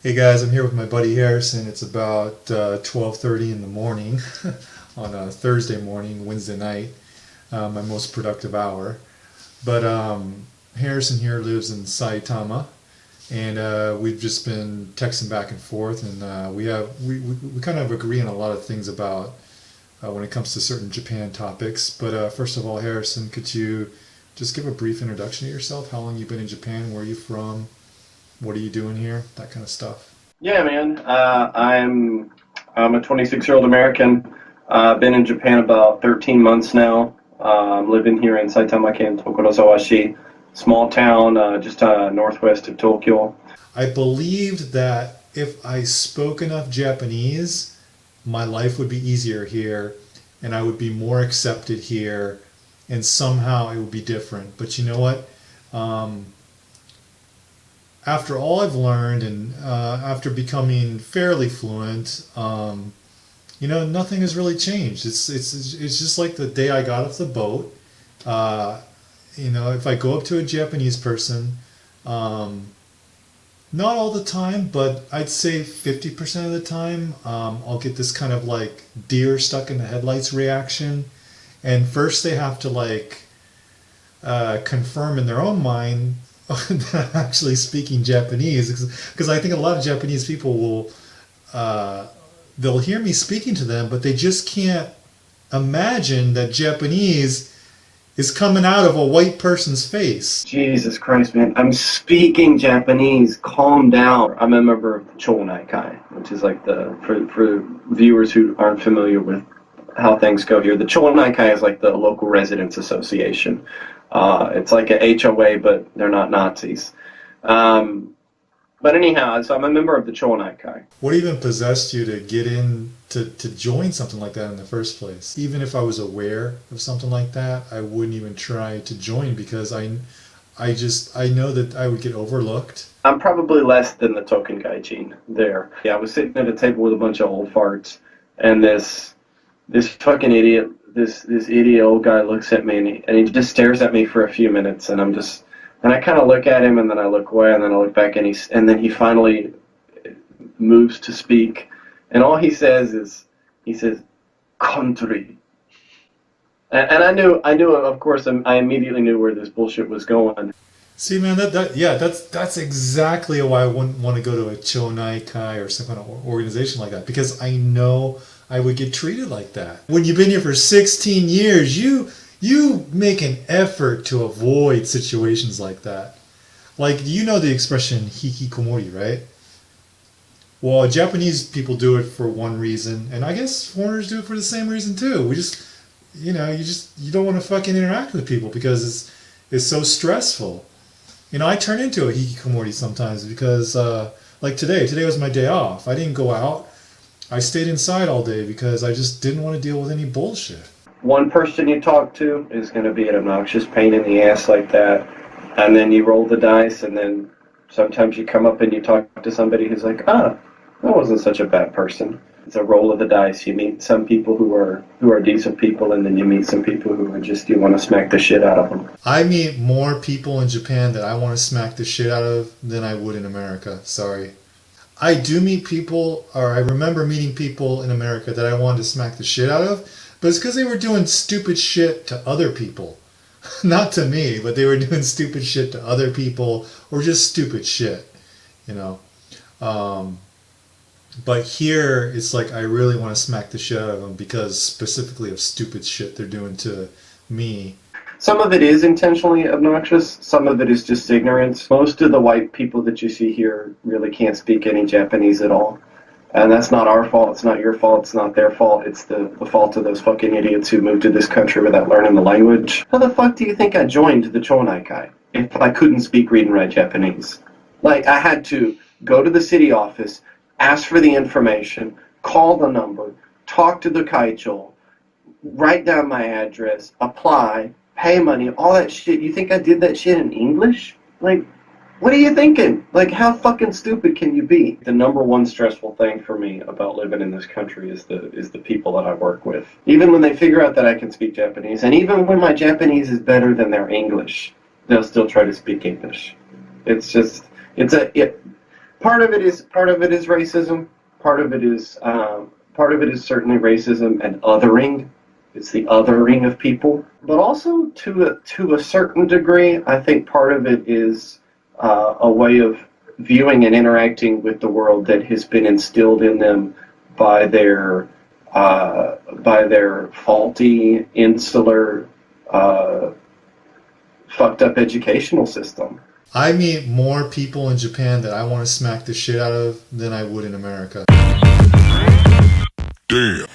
Hey guys, I'm here with my buddy Harrison. It's about 12:30 in the morning on a Thursday morning, Wednesday night, my most productive hour. But Harrison here lives in Saitama, and we've just been texting back and forth, and we kind of agree on a lot of things about when it comes to certain Japan topics. But first of all, Harrison, could you just give a brief introduction to yourself? How long you've been in Japan? Where are you from? What are you doing here? That kind of stuff. Yeah, man. I'm a 26-year-old American. Been in Japan about 13 months now. I'm living here in Saitama-ken, Tokorozawashi, small town just northwest of Tokyo. I believed that if I spoke enough Japanese, my life would be easier here and I would be more accepted here and somehow it would be different. But you know what? Um, After all I've learned and after becoming fairly fluent, nothing has really changed. It's just like the day I got off the boat. Uh, if I go up to a Japanese person, um, not all the time, but I'd say 50% of the time, I'll get this kind of like deer stuck in the headlights reaction. And first they have to like confirm in their own mind that I'm actually speaking Japanese, because I think a lot of Japanese people will they'll hear me speaking to them, but they just can't imagine that Japanese is coming out of a white person's face. Jesus Christ, man. I'm speaking Japanese. Calm down. I'm a member of the Chonai-kai, which is like for viewers who aren't familiar with how things go here. The Chonai-kai is like the local residents association. It's like a HOA, but they're not Nazis. But anyhow, so I'm a member of the Chonai-kai. What even possessed you to get in to join something like that in the first place? Even if I was aware of something like that, I wouldn't even try to join because I know that I would get overlooked. I'm probably less than the token gaijin there. Yeah, I was sitting at a table with a bunch of old farts, and this fucking idiot, this idiot old guy looks at me and he just stares at me for a few minutes, and I kind of look at him and then I look away and then I look back and then he finally moves to speak, and all he says is he says country, and I knew of course I immediately knew where this bullshit was going. See, man, that's exactly why I wouldn't want to go to a Chonai Kai or some kind of organization like that because I know I would get treated like that. When you've been here for 16 years, you make an effort to avoid situations like that. Like, you know the expression hikikomori, right? Well, Japanese people do it for one reason, and I guess foreigners do it for the same reason too. You don't want to fucking interact with people because it's so stressful. I turn into a hikikomori sometimes because, like today was my day off. I didn't go out. I stayed inside all day because I just didn't want to deal with any bullshit. One person you talk to is going to be an obnoxious pain in the ass like that, and then you roll the dice, and then sometimes you come up and you talk to somebody who's like, that wasn't such a bad person. It's a roll of the dice. You meet some people who are decent people, and then you meet some people who are just, you want to smack the shit out of them. I meet more people in Japan that I want to smack the shit out of than I would in America. Sorry. I do meet people, or I remember meeting people in America that I wanted to smack the shit out of, but it's because they were doing stupid shit to other people. Not to me, but they were doing stupid shit to other people, or just stupid shit, you know. Um, but here, it's like I really want to smack the shit out of them because specifically of stupid shit they're doing to me. Some of it is intentionally obnoxious. Some of it is just ignorance. Most of the white people that you see here really can't speak any Japanese at all. And that's not our fault. It's not your fault. It's not their fault. It's the fault of those fucking idiots who moved to this country without learning the language. How the fuck do you think I joined the Chonai-kai if I couldn't speak, read, and write Japanese? Like, I had to go to the city office, ask for the information, call the number, talk to the kaicho, write down my address, apply, pay money, all that shit. You think I did that shit in English? Like, what are you thinking? Like, how fucking stupid can you be? The number one stressful thing for me about living in this country is the people that I work with. Even when they figure out that I can speak Japanese, and even when my Japanese is better than their English, they'll still try to speak English. It's just, Part of it is racism. Part of it is certainly racism and othering. It's the othering of people, but also to a certain degree, I think part of it is a way of viewing and interacting with the world that has been instilled in them by their faulty, insular, fucked up educational system. I meet more people in Japan that I want to smack the shit out of than I would in America. Damn.